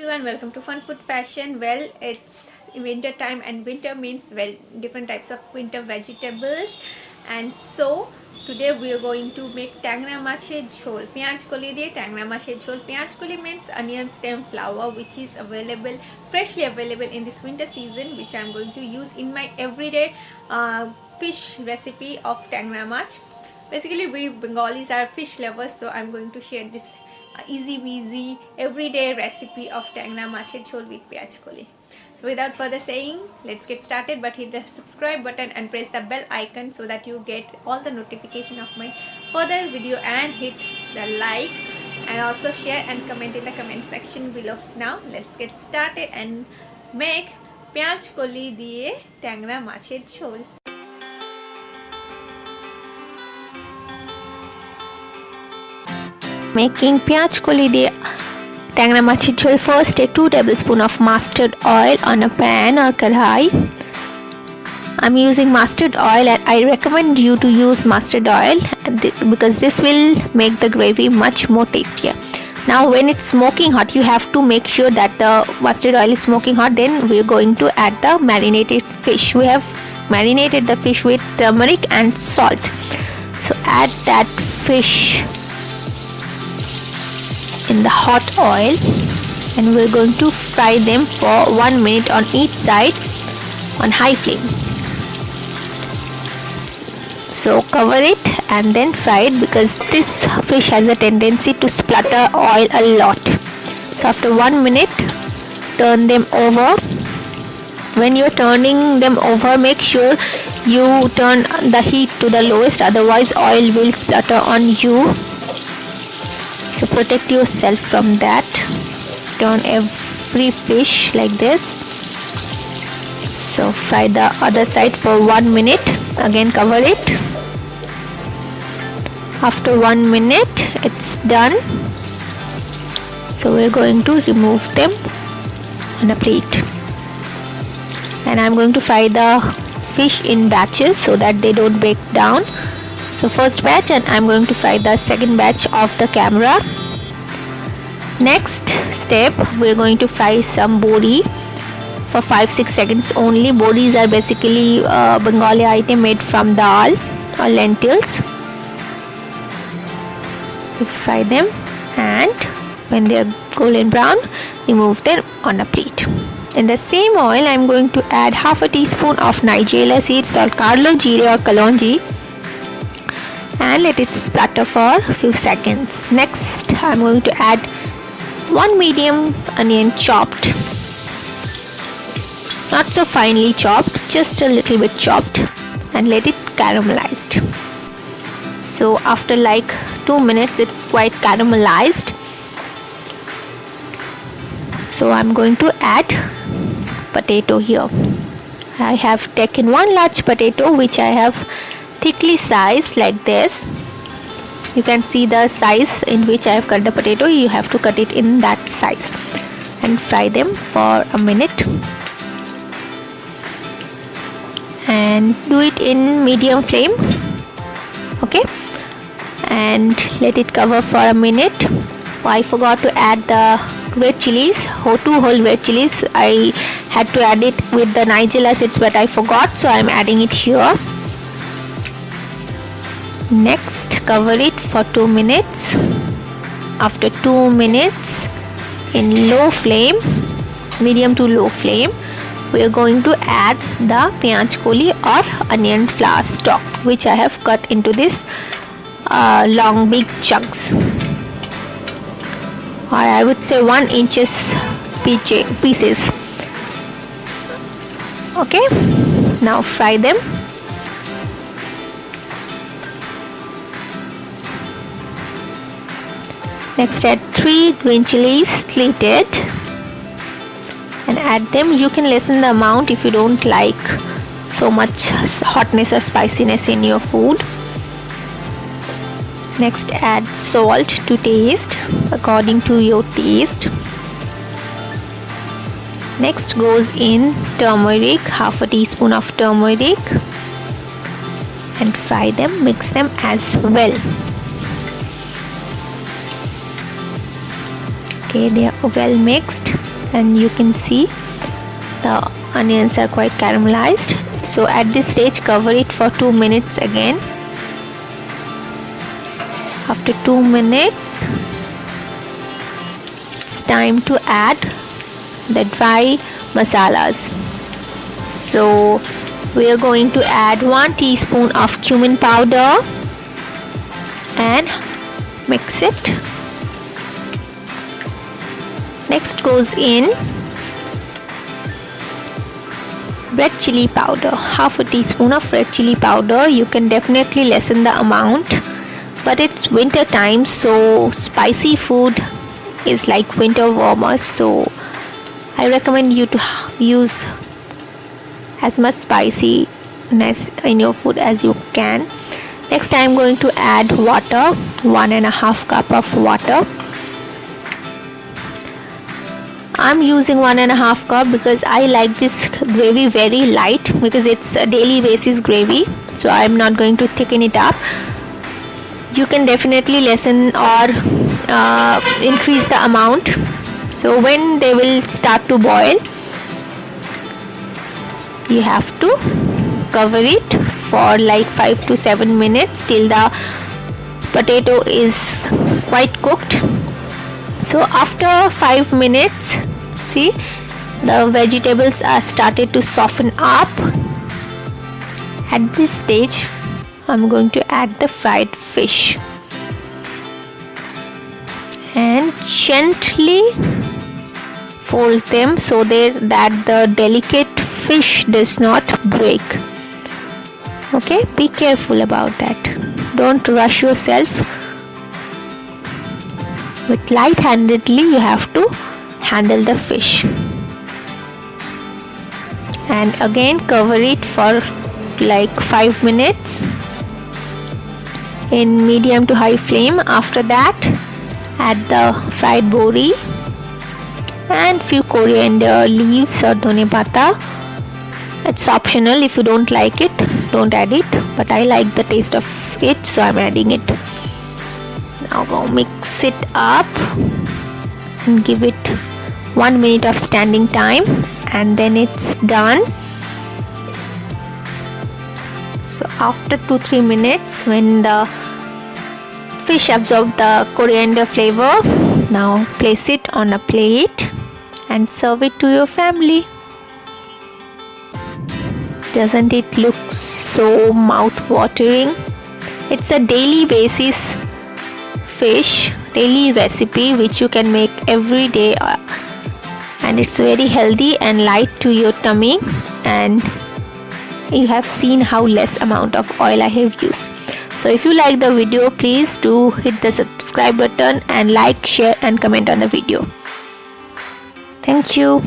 everyone, welcome to Fun Food Fashion. Well, it's winter time and winter means different types of winter vegetables, and so today we are going to make Tangra Macher Jhol. Peyajkoli diye Tangra Macher Jhol. Peyajkoli means onion stem flour, which is freshly available in this winter season, which I am going to use in my everyday fish recipe of Tangra Mach. Basically, we Bengalis are fish lovers, so I'm going to share this easy peasy everyday recipe of Tangra Macher Jhol with Peyajkoli. So without further saying, let's get started, but hit the subscribe button and press the bell icon so that you get all the notification of my further video, and hit the like and also share and comment in the comment section below. Now let's get started and make Peyajkoli diye Tangra Macher Jhol. Making Peyajkoli diye Tangra Macher Jhol. First, take 2 tablespoons of mustard oil on a pan or kadhai. I'm using mustard oil, and I recommend you to use mustard oil because this will make the gravy much more tastier. Now when it's smoking hot, you have to make sure that the mustard oil is smoking hot. Then we're going to add the marinated fish. We have marinated the fish with turmeric and salt. So add that fish in the hot oil, and we're going to fry them for 1 minute on each side on high flame. So cover it and then fry it, because this fish has a tendency to splutter oil a lot. So after 1 minute, turn them over. When you're turning them over, make sure you turn the heat to the lowest, otherwise oil will splutter on you. So protect yourself from that. Turn every fish like this. So fry the other side for 1 minute. Again cover it. After 1 minute, it's done. So we're going to remove them on a plate. And I'm going to fry the fish in batches so that they don't break down. So first batch, and I'm going to fry the second batch off the camera. Next step, we're going to fry some bodi for 5-6 seconds only. Bodis are basically a Bengali item made from dal or lentils. So fry them, and when they are golden brown, remove them on a plate. In the same oil, I'm going to add half a teaspoon of nigella seeds or carlo jeera or kalonji, and let it splatter for a few seconds. Next, I'm going to add 1 medium onion chopped, not so finely chopped, just a little bit chopped, and let it caramelize. So after like 2 minutes, it's quite caramelized. So I'm going to add potato here. I have taken 1 large potato, which I have thickly sliced like this. You can see the size in which I have cut the potato. You have to cut it in that size, and fry them for a minute, and do it in medium flame. Okay, and let it cover for a minute. I forgot to add the red chilies, 2 whole red chilies. I had to add it with the nigella seeds, but I forgot, so I'm adding it here. Next, cover it for 2 minutes. After 2 minutes, in low flame, medium to low flame, we are going to add the peyajkoli or onion flour stock, which I have cut into this long big chunks, or I would say 1 inches pieces. Okay, now fry them. Next, add 3 green chilies slitted and add them. You can lessen the amount if you don't like so much hotness or spiciness in your food. Next, add salt to taste according to your taste. Next goes in turmeric, half a teaspoon of turmeric, and fry them, mix them as well. Okay, they are well mixed. and you can see the onions are quite caramelized. So at this stage cover it for 2 minutes again. After 2 minutes, it's time to add the dry masalas. So we are going to add 1 teaspoon of cumin powder and mix it. Next goes in red chili powder, half a teaspoon of red chili powder. You can definitely lessen the amount, but it's winter time, so spicy food is like winter warmers, so I recommend you to use as much spiciness in your food as you can. Next I am going to add water, 1.5 cup of water. I'm using 1.5 cup because I like this gravy very light, because it's a daily basis gravy, so I'm not going to thicken it up. You can definitely lessen or increase the amount. So when they will start to boil, you have to cover it for like 5 to 7 minutes till the potato is quite cooked. So after 5 minutes, see, the vegetables are started to soften up. At this stage I'm going to add the fried fish and gently fold them so that the delicate fish does not break. Okay, be careful about that. Don't rush yourself. With light-handedly you have to handle the fish. And again cover it for like 5 minutes in medium to high flame. After that add the fried bori and few coriander leaves or dhone pata. It's optional. If you don't like it, don't add it, but I like the taste of it, so I'm adding it. Now go mix it up and give it 1 minute of standing time, and then it's done. So after 2-3 minutes, when the fish absorbs the coriander flavor, now place it on a plate and serve it to your family. Doesn't it look so mouth-watering? It's a daily basis fish, daily recipe which you can make every day, and it's very healthy and light to your tummy, and you have seen how less amount of oil I have used. So if you like the video, please do hit the subscribe button and like, share and comment on the video. Thank you.